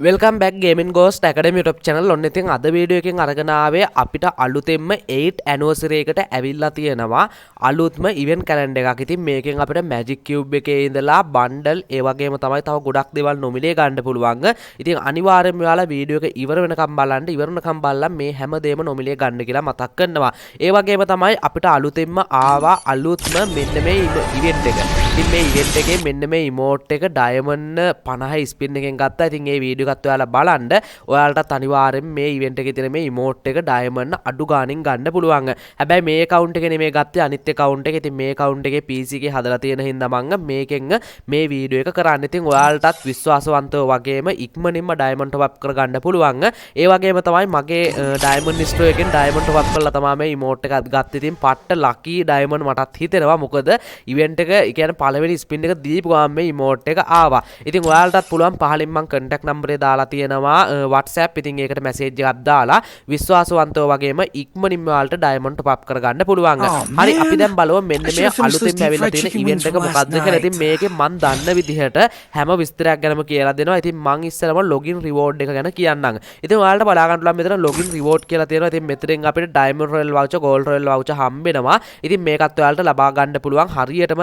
Welcome back gaming ghost academy YouTube channel ඔන්න ඉතින් අද වීඩියෝ එකකින් අරගෙන ආවේ අපිට අලුතෙන්ම 8th anniversary එකට ඇවිල්ලා තියෙනවා අලුත්ම event calendar එකක්. ඉතින් මේකෙන් අපිට Magic Cube එකේ ඉඳලා bundle ඒ වගේම තමයි තව ගොඩක් දේවල් නොමිලේ ගන්න පුළුවන්. ඉතින් අනිවාර්යයෙන්ම ඔයාලා වීඩියෝ එක ඉවර වෙනකම් බලන්න. ඉවර වෙනකම් බලලා මේ හැමදේම නොමිලේ ගන්න කියලා මතක් කරනවා. ඒ වගේම තමයි අපිට අලුතෙන්ම ආවා අලුත්ම මෙන්න මේ event එක. ඉතින් මේ event එකේ මෙන්න මේ emote එක diamond 50 spin එකෙන් ගත්තා. ඉතින් මේ වීඩියෝ ඔයාලා බලන්න ඔයාලටත් අනිවාර්යෙන් මේ ඉවෙන්ට් එකේ තියෙන මේ ඉමෝට් එක ඩයමන්ඩ් අඩු ගාණින් ගන්න පුළුවන්. හැබැයි මේ account එකේ නෙමෙයි ගත්තේ අනිත් account එකේ. ඉතින් මේ account එකේ PC එකේ හදලා තියෙන හින්දා මම මේකෙන් මේ වීඩියෝ එක කරන්න. ඉතින් ඔයාලටත් විශ්වාසවන්තව වගේම ඉක්මනින්ම ඩයමන්ඩ් top up කරගන්න පුළුවන්. ඒ වගේම තමයි මගේ ඩයමන්ඩ් ස්ටෝර් එකෙන් ඩයමන්ඩ් top up කරලා තමයි මේ ඉමෝට් එකත් ගත්තේ. ඉතින් පට්ට ලකී ඩයමන්ඩ් මටත් හිතෙනවා. මොකද ඉවෙන්ට් එක කියන්නේ පළවෙනි ස්පින් එක දීපු ගමන් මේ ඉමෝට් එක ආවා. ඉතින් ඔයාලටත් පුළුවන් පහලින් මම contact number දාලා තියෙනවා WhatsApp. ඉතින් ඒකට මැසේජ් එකක් දාලා විශ්වාසවන්තව වගේම ඉක්මනින්ම ඔයාලට ඩයමන්ඩ් top up කරගන්න පුළුවන්. හරි අපි දැන් බලමු මෙන්න මේ අලුතෙන් ඇවිල්ලා තියෙන ඉවෙන්ට් එක මොකක්ද කියලා. ඉතින් මේකේ මම දන්න විදිහට හැම විස්තරයක් ගැනම කියලා දෙනවා. ඉතින් මම ඉස්සෙල්ලාම login reward එක ගැන කියන්නම්. ඉතින් ඔයාලට බලා ගන්න පුළුවන් මෙතන login reward කියලා තියෙනවා. ඉතින් මෙතෙන් අපිට diamond royal voucher gold royal voucher හම්බෙනවා. ඉතින් මේකත් ඔයාලට ලබා ගන්න පුළුවන්. හරියටම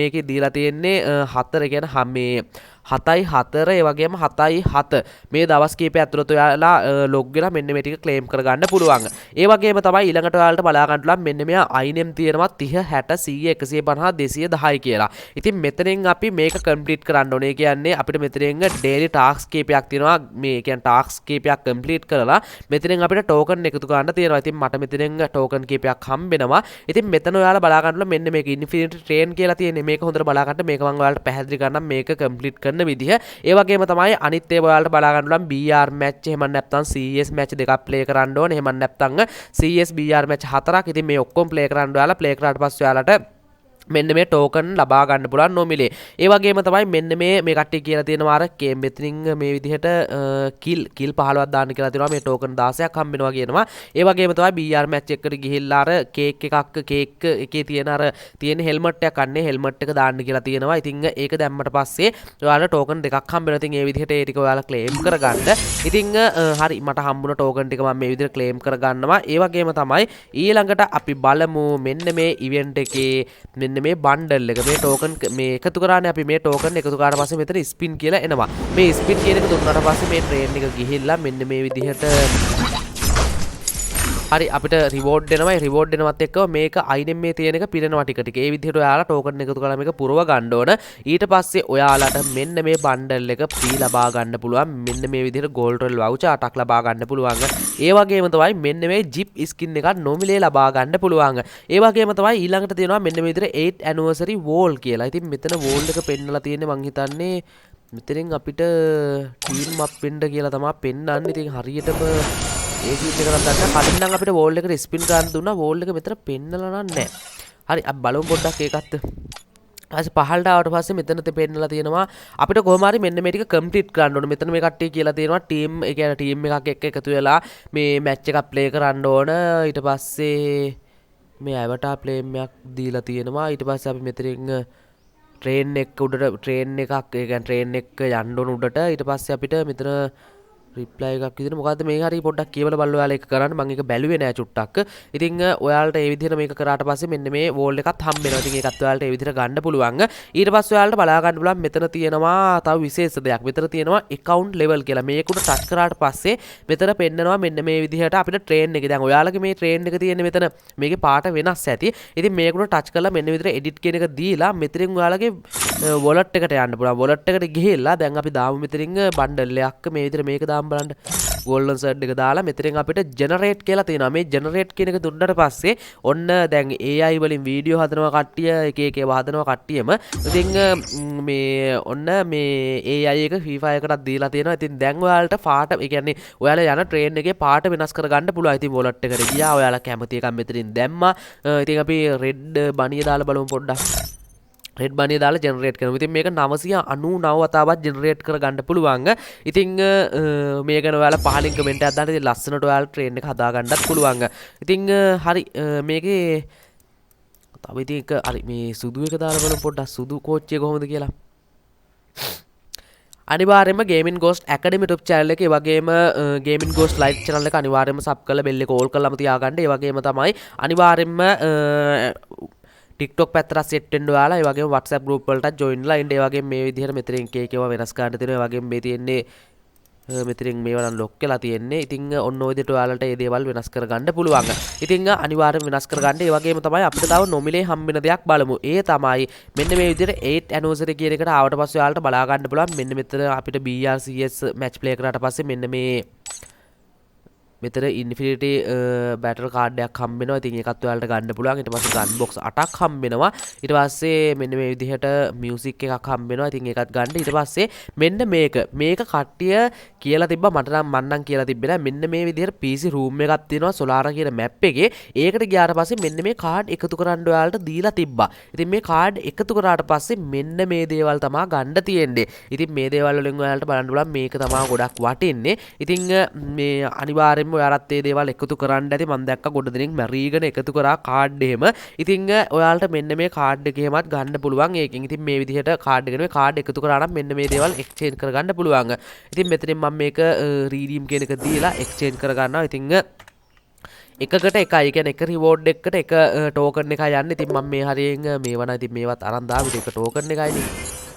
මේකේ දීලා තියෙන්නේ 4 කියන්නේ මේ 7/4 ඒ වගේම 7/7 මේ දවස් කීපය ඇතුළත ඔයාලා ලොග් වෙලා මෙන්න මේ ටික ක්ලේම් කරගන්න පුළුවන්. ඒ වගේම තමයි ඊළඟට ඔයාලට බලා ගන්න පුළුවන් මෙන්න මෙයා INM තියෙනවා 30 60 100 150 210 කියලා. ඉතින් මෙතනින් අපි මේක කම්ප්ලීට් කරන්න ඕනේ. කියන්නේ අපිට මෙතනින් ඩේලි ටාස්ක් කීපයක් තියෙනවා. මේ කියන්නේ ටාස්ක් කීපයක් කම්ප්ලීට් කරලා මෙතනින් අපිට ටෝකන් එකතු කරන්න තියෙනවා. ඉතින් මට මෙතනින් ටෝකන් කීපයක් හම්බෙනවා. ඉතින් මෙතන ඔයාලා බලා ගන්න පුළුවන් මෙන්න මේක ඉන්ෆිනිටි ට්‍රේන් කියලා තියෙන්නේ. මේක හොඳට බලා ගන්න. මේක මම ඔයාලට පැහැදිලි කරන්නම් මේක කම්ප්ලීට් කරන විදිහ. ඒ වගේම තමයි අනිත් ඒවා ඔයාලට බලා ගන්න පුළුවන් BR match එහෙම නැත්නම් CS match දෙකක් ප්ලේ කරන්න ඕනේ. එහෙම නැත්නම් CS BR match 4ක්. ඉතින් මේ ඔක්කොම ප්ලේ කරන්න ඔයාලා ප්ලේ කරාට පස්සේ ඔයාලට මෙන්න මේ ටෝකන් ලබා ගන්න පුළුවන් නොමිලේ. ඒ වගේම තමයි මෙන්න මේ කට්ටිය කියලා තියෙනවා අර මෙතනින් මේ විදිහට කිල් 15ක් දාන්න කියලා තියෙනවා. මේ ටෝකන් 16ක් හම්බෙනවා කියනවා. ඒ වගේම තමයි BR match එකට ගිහිල්ලා අර කේක් එකේ තියෙන අර තියෙන හෙල්මට් එකක් අන්නේ හෙල්මට් එක දාන්න කියලා තියෙනවා. ඉතින් ඒක දැම්මට පස්සේ ඔයාලා ටෝකන් දෙකක් හම්බෙනවා. ඉතින් මේ විදිහට ඒ ටික ඔයාලා ක්ලේම් කරගන්න. ඉතින් හරි මට හම්බුන ටෝකන් ටික මම මේ විදිහට ක්ලේම් කරගන්නවා. ඒ වගේම තමයි ඊළඟට අපි බලමු මෙන්න මේ ඉවෙන්ට් එකේ මෙන්න මේ බන්ඩල් එක මේ ටෝකන් මේ එකතු කරානේ අපි මේ ටෝකන් එකතු කරාට පස්සේ මෙතන ස්පින් කියලා එනවා. මේ ස්පින් කියන එක දුන්නාට පස්සේ මේ ට්‍රේන් එක ගිහිල්ලා මෙන්න මේ විදිහට හරි අපිට රිවෝඩ් දෙනවා. ඒ රිවෝඩ් දෙනවත් එක්කම මේක අයිනෙන් මේ තියෙන එක පිරෙනවා ටික ටික. ඒ විදිහට ඔයාලා ටෝකන් එකතු කරලා මේක පුරව ගන්න ඕන. ඊට පස්සේ ඔයාලට මෙන්න මේ බන්ඩල් එක ෆ්‍රී ලබා ගන්න පුළුවන්. මෙන්න මේ විදිහට ගෝල්ඩ් රොයල් වවුචර් 8ක් ලබා ගන්න පුළුවන්. ඒ වගේම තමයි මෙන්න මේ ජිප් ස්කින් එකක් නොමිලේ ලබා ගන්න පුළුවන්. ඒ වගේම තමයි ඊළඟට තියෙනවා මෙන්න මේ විදිහට 8th anniversary wall කියලා. ඉතින් මෙතන wall එක පෙන්නලා තියෙන්නේ මං හිතන්නේ මෙතනින් අපිට ටීම් අප් වෙන්න කියලා තමයි පෙන්නන්නේ. ඉතින් හරියටම ඒ සීට් එක නම් ගන්න කලින් නම් අපිට වෝල් එකට ස්පින් කරන්න දුන්නා. වෝල් එක මෙතන පෙන්නලා නැහැ. හරි අපි බලමු පොඩ්ඩක් ඒකත්. ඊට පහළට ආවට පස්සේ මෙතන පෙන්නලා තියෙනවා අපිට කොහොම හරි මෙන්න මේ ටික කම්ප්ලීට් කරන්න ඕනේ. මෙතන මේ කට්ටිය කියලා තියෙනවා ටීම් ඒ කියන්නේ ටීම් එකක් එක්ක එකතු වෙලා මේ මැච් එකක් ප්ලේ කරන්න ඕන. ඊට පස්සේ මේ අවටා ප්ලේම් එකක් දීලා තියෙනවා. ඊට පස්සේ අපි මෙතනින් ට්‍රේන් එක උඩට ට්‍රේන් එකක් ඒ කියන්නේ ට්‍රේන් එක යන්න ඕන උඩට. ඊට පස්සේ අපිට මෙතන රිප්ලයි එකක් විදිහට මොකද්ද මේ හරි පොඩ්ඩක් කියවලා බලලා ඔයාලා ඒක කරන්න. මම ඒක බැලුවේ නෑ චුට්ටක්. ඉතින් ඔයාලට මේ විදිහට මේක කරාට පස්සේ මෙන්න මේ වෝල් එකත් හම්බෙනවා. ඉතින් ඒකත් ඔයාලට මේ විදිහට ගන්න පුළුවන්. ඊට පස්සේ ඔයාලට බලා ගන්න පුළුවන් මෙතන තියෙනවා තව විශේෂ දෙයක්. මෙතන තියෙනවා account level කියලා. මේකට ටච් කරාට පස්සේ මෙතන පෙන්නනවා මෙන්න මේ විදිහට අපිට ට්‍රේන් එක. දැන් ඔයාලගේ මේ ට්‍රේන් එක තියෙන්නේ මෙතන මේකේ පාට වෙනස් ඇති. ඉතින් මේකට ටච් කරලා මෙන්න විදිහට edit කියන එක දීලා මෙතනින් ඔයාලගේ wallet එකට යන්න පුළුවන්. wallet එකට ගිහිල්ලා දැන් අපි දාමු මෙතනින් බන්ඩල් එකක් මේ විදිහට මේක දාමු බලන්න. ගෝල්ඩන් සර්ට් එක දාලා මෙතනින් අපිට ජෙනරේට් කියලා තියෙනවා. මේ ජෙනරේට් කියන එක දුන්නට පස්සේ ඔන්න දැන් AI වලින් වීඩියෝ හදනවා කට්ටිය එක එක ඒවා හදනවා කට්ටියම. ඉතින් මේ ඔන්න මේ AI එක Free Fire එකටත් දීලා තියෙනවා. ඉතින් දැන් ඔයාලට පාට ඒ කියන්නේ ඔයාලා යන ට්‍රේන් එකේ පාට වෙනස් කරගන්න පුළුවන්. ඉතින් wallet එකට ගියා ඔයාලා කැමති එකක් මෙතනින් දැම්මා. ඉතින් අපි රෙඩ් බනිය දාලා බලමු පොඩ්ඩක්. රෙඩ් බනිය දාලා ජෙනරේට් කරනවා. ඉතින් මේක 999 වතාවක් ජෙනරේට් කරගන්න පුළුවන්. ඉතින් මේක ගැන ඔයාලා පහලින් කමෙන්ට් එකක් දාන්න. ඉතින් ලස්සනට ඔයාලා ට්‍රේන් එක හදා ගන්නත් පුළුවන්. ඉතින් හරි මේකේ තව ඉතින් එක හරි මේ සුදු එක දාලා බලමු පොඩ්ඩක් සුදු කෝච්චිය කොහොමද කියලා. අනිවාර්යයෙන්ම Gaming Ghost Academy YouTube channel එකේ ඒ වගේම Gaming Ghost Live channel එක අනිවාර්යයෙන්ම sub කරලා bell එක all කරලාම තියාගන්න. ඒ වගේම තමයි අනිවාර්යයෙන්ම TikTok පැත්තට set වෙන්න ඔයාලා. ඒ වගේම WhatsApp group වලට join වෙලා ඉන්න. ඒ වගේම මේ විදිහට මෙතනින් එක ඒවා වෙනස් කරන්න තියෙනවා. ඒ වගේම මේ තියෙන්නේ මෙතනින් මේවා නම් ලොක් වෙලා තියෙන්නේ. ඉතින් ඔන්න ඔය විදිහට ඔයාලට මේ දේවල් වෙනස් කරගන්න පුළුවන්. ඉතින් අනිවාර්යයෙන් වෙනස් කරගන්න. ඒ වගේම තමයි අපිට තව නොමිලේ හම්බෙන දෙයක් බලමු. ඒ තමයි මෙන්න මේ විදිහට 8 anniversary කියන එකට ආවට පස්සේ ඔයාලට බලා ගන්න පුළුවන්. මෙන්න මෙතන අපිට BRCS match play කරාට පස්සේ මෙන්න මේ මෙතන ඉන්ෆිනිටි බැටල් කාඩ් එකක් හම්බ වෙනවා. ඉතින් ඒකත් ඔයාලට ගන්න පුළුවන්. ඊට පස්සේ ගන් බොක්ස් 8ක් හම්බ වෙනවා. ඊට පස්සේ මෙන්න මේ විදිහට මියුසික් එකක් හම්බ වෙනවා. ඉතින් ඒකත් ගන්න. ඊට පස්සේ මෙන්න මේක කට්ටිය කියලා තිබ්බා. මට නම් මන්නම් කියලා තිබ්බේ නෑ. මෙන්න මේ විදිහට PC room එකක් තියෙනවා Solara කියන map එකේ. ඒකට ගියාට පස්සේ මෙන්න මේ කාඩ් එකතු කරන්න ඔයාලට දීලා තිබ්බා. ඉතින් මේ කාඩ් එකතු කරාට පස්සේ මෙන්න මේ දේවල් තමයි ගන්න තියෙන්නේ. ඉතින් මේ දේවල් වලින් ඔයාලට බලන්න බලන්න මේක තමයි ගොඩක් වටින්නේ. ඉතින් මේ අනිවාර්යයෙන් ඔයාලත් මේ දේවල් එකතු කරන්න ඇති. මම දැක්ක ගොඩ දෙනෙක් මැරීගෙන එකතු කරා කාඩ් එහෙම. ඉතින් ඔයාලට මෙන්න මේ කාඩ් එකේමත් ගන්න පුළුවන්. ඒකෙන් ඉතින් මේ විදිහට කාඩ් එකේ මේ කාඩ් එකතු කරා නම් මෙන්න මේ දේවල් එක්ස්චේන්ජ් කරගන්න පුළුවන්. ඉතින් මෙතනින් මම මේක රීඩීම් කියන එක දීලා එක්ස්චේන්ජ් කරගන්නවා. ඉතින් එකකට එකයි කියන්නේ එක රිවෝඩ් එකකට එක ටෝකන් එකයි යන්නේ. ඉතින් මම මේ හරියෙන් මේවන ඉතින් මේවත් අරන් දාවිද එක ටෝකන් එකයිනේ.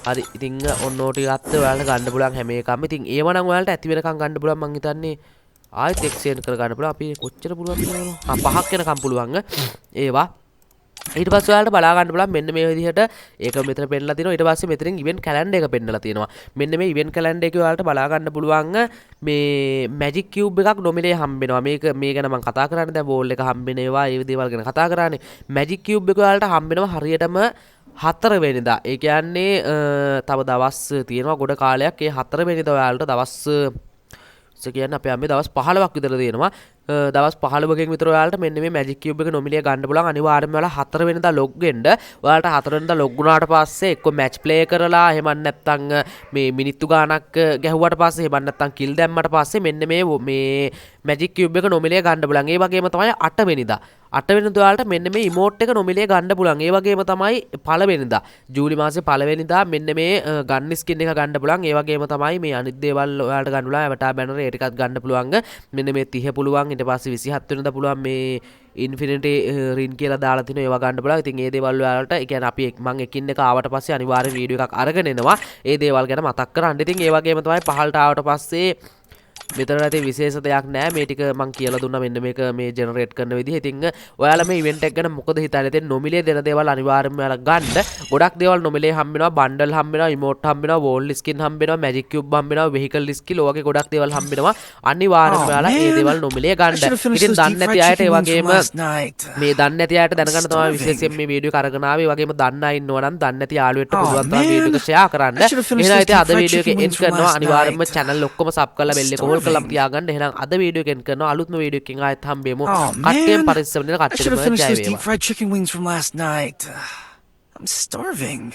හරි ඉතින් ඔන්න ඕටි ගත්ත ඔයාලට ගන්න පුළුවන් හැම එකක්ම. ඉතින් ඒව නම් ඔයාලට ඇති වෙනකන් ගන්න පුළුවන්. මං හිතන්නේ ආයෙත් එක්ස්චේන්ජ් කරගන්න පුළුවන්. අපි කොච්චර පුළුවන් කියනවා. 5ක් වෙනකම් පුළුවන් ඒවා. ඊට පස්සේ ඔයාලට බලා ගන්න පුළුවන් මෙන්න මේ විදිහට ඒක මෙතන පෙන්නලා තියෙනවා. ඊට පස්සේ මෙතනින් ඉවෙන්ට් කැලෙන්ඩර් එක පෙන්නලා තියෙනවා. මෙන්න මේ ඉවෙන්ට් කැලෙන්ඩර් එකේ ඔයාලට බලා ගන්න පුළුවන් මේ මැජික් කියුබ් එකක් නොමිලේ හම්බ වෙනවා. මේ ගැන මම කතා කරන්නේ දැන් වෝල් එක හම්බ වෙන ඒවා ඒ දේවල් ගැන කතා කරන්නේ. මැජික් කියුබ් එක ඔයාලට හම්බ වෙනවා හරියටම 4 වෙනිදා. ඒ කියන්නේ තව දවස් තියෙනවා ගොඩ කාලයක්. ඒ 4 වෙනිදා ඔයාලට දවස් කියන්නේ අපේ අම්මේ දවස් 15ක් විතර දෙනවා. දවස් 15කින් විතර ඔයාලට මෙන්න මේ මැජික් කියුබ් එක නොමිලේ ගන්න පුළුවන්. අනිවාර්යයෙන්ම ඔයාලා 4 වෙනිදා ලොග් වෙන්න. ඔයාලට 4 වෙනිදා ලොග් වුණාට පස්සේ එක්ක මැච් ප්ලේ කරලා එහෙම නැත්නම් මේ මිනිත්තු ගාණක් ගැහුවට පස්සේ එහෙම නැත්නම් කිල් දැම්මට පස්සේ මෙන්න මේ මැජික් කියුබ් එක නොමිලේ ගන්න පුළුවන්. ඒ වගේම තමයි 8 වෙනිදා. 8 වෙනිදා ඔයාලට මෙන්න මේ ඉමෝට් එක නොමිලේ ගන්න පුළුවන්. ඒ වගේම තමයි 1 වෙනිදා. ජූලි මාසේ 1 වෙනිදා මෙන්න මේ ගන් ස්කින් එක ගන්න පුළුවන්. ඒ වගේම තමයි මේ අනිත් දේවල් ඔයාලට ගන්න පුළුවන්. අවටා බැනර් ඒ ටිකත් ගන්න පුළුවන්. මෙන්න මේ 30 පුළුවන්. ඊට පස්සේ 27 වෙනිදා පුළුවන් මේ ඉන්ෆිනිටි රින් කියලා දාලා තිනවා. ඒවා ගන්න පුළුවන්. ඉතින් ඒ දේවල් වලට ඒ කියන්නේ අපි මම එකින් එක ආවට පස්සේ අනිවාර්යෙන් වීඩියෝ එකක් අරගෙන එනවා. ඒ දේවල් ගැන මතක් කරන්න. ඉතින් ඒ වගේම තමයි පහළට ආවට පස්සේ මෙතන නැති විශේෂ දෙයක් නෑ. මේ ටික මම කියලා දුන්නා මෙන්න මේක මේ ජෙනරේට් කරන විදිහ. ඉතින් ඔයාලා මේ ඉවෙන්ට් එක ගැන මොකද හිතන්නේ? ඉතින් නොමිලේ දෙන දේවල් අනිවාර්යයෙන්ම ඔයාලා ගන්න. ගොඩක් දේවල් නොමිලේ හම්බ වෙනවා. බන්ඩල් හම්බ වෙනවා, ඉමෝට් හම්බ වෙනවා, වෝල් ස්කින් හම්බ වෙනවා, මැජික් කියුබ් හම්බ වෙනවා, වෙහිකල් ස්කිල් ඔයගේ ගොඩක් දේවල් හම්බ වෙනවා. අනිවාර්යයෙන්ම ඔයාලා මේ දේවල් නොමිලේ ගන්න. ඉතින් දන්නේ නැති අයට ඒ වගේම මේ දන්නේ නැති අයට දැනගන්න තමයි විශේෂයෙන් මේ වීඩියෝ එක අරගෙන ආවේ. ඒ වගේම දන්න අය ඉන්නවා නම් දන්නේ නැති යාළුවෙක්ට පුළුවන් තරම් වීඩියෝ එක ෂෙයා කරන්න. එහෙනම් ඉතින් අද වීඩියෝ එක එන්ඩ් කරනවා. අනිවාර්යයෙන්ම channel ඔක්කොම සබ් කරලා බෙල් එක හෝල් කරලා තියාගන්න. එහෙනම් අද වීඩියෝ එකෙන් කරනවා අලුත්ම වීඩියෝ එකකින් ආයෙත් හම්බෙමු. කට්ටියෙන් පරිස්සම් වෙන්න කට්ටියම ජය වේවා. Fried chicken wings from last night. I'm starving.